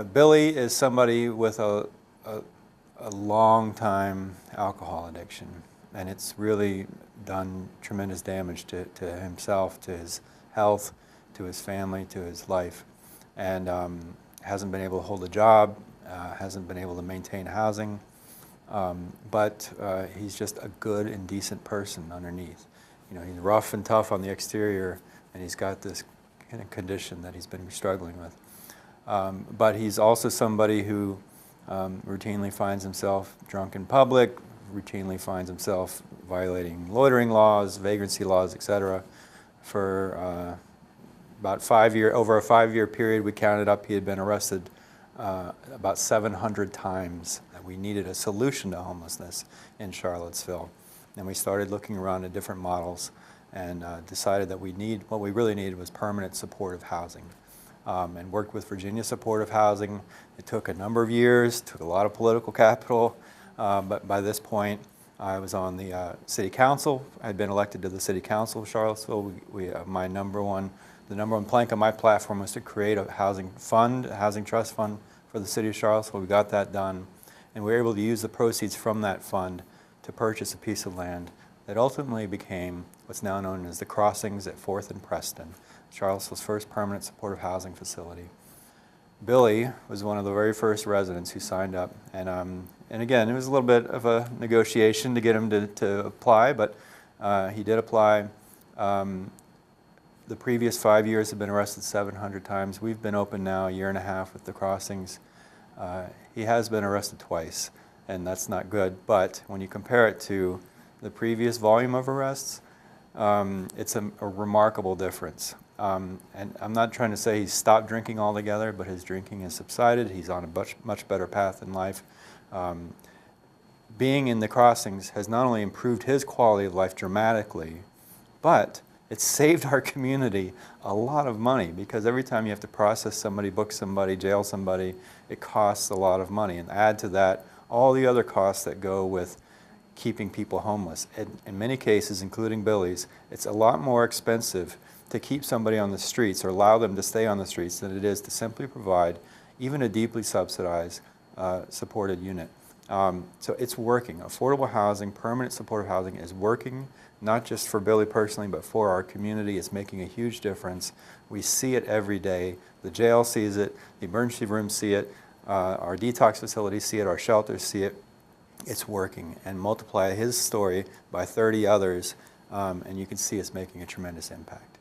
Billy is somebody with a long time alcohol addiction, and it's really done tremendous damage to himself, to his health, to his family, to his life, and hasn't been able to hold a job, hasn't been able to maintain housing, but he's just a good and decent person underneath. You know, he's rough and tough on the exterior, and he's got this kind of condition that he's been struggling with. But he's also somebody who routinely finds himself drunk in public, routinely finds himself violating loitering laws, vagrancy laws, etc. For about over a 5-year period, we counted up, he had been arrested about 700 times. We needed a solution to homelessness in Charlottesville. And we started looking around at different models and decided that what we really needed was permanent supportive housing. And worked with Virginia Supportive Housing. It took a number of years, took a lot of political capital, but by this point I was on the city council. I had been elected to the city council of Charlottesville. The number one plank on my platform was to create a housing fund, a housing trust fund for the city of Charlottesville. We got that done, and we were able to use the proceeds from that fund to purchase a piece of land that ultimately became what's now known as the Crossings at 4th and Preston, Charlottesville's first permanent supportive housing facility. Billy was one of the very first residents who signed up, and again, it was a little bit of a negotiation to get him to apply, but he did apply. The previous 5 years have been arrested 700 times. We've been open now a year and a half with the Crossings. He has been arrested twice, and that's not good, but when you compare it to the previous volume of arrests, it's a remarkable difference. And I'm not trying to say he's stopped drinking altogether, but his drinking has subsided. He's on a much better path in life. Being in the Crossings has not only improved his quality of life dramatically, but it's saved our community a lot of money, because every time you have to process somebody, book somebody, jail somebody, it costs a lot of money. And add to that all the other costs that go with keeping people homeless. In many cases, including Billy's, it's a lot more expensive to keep somebody on the streets or allow them to stay on the streets than it is to simply provide even a deeply subsidized supported unit. So it's working. Affordable housing, permanent supportive housing is working, not just for Billy personally, but for our community. It's making a huge difference. We see it every day. The jail sees it, the emergency rooms see it, our detox facilities see it, our shelters see it. It's working. And multiply his story by 30 others, and you can see it's making a tremendous impact.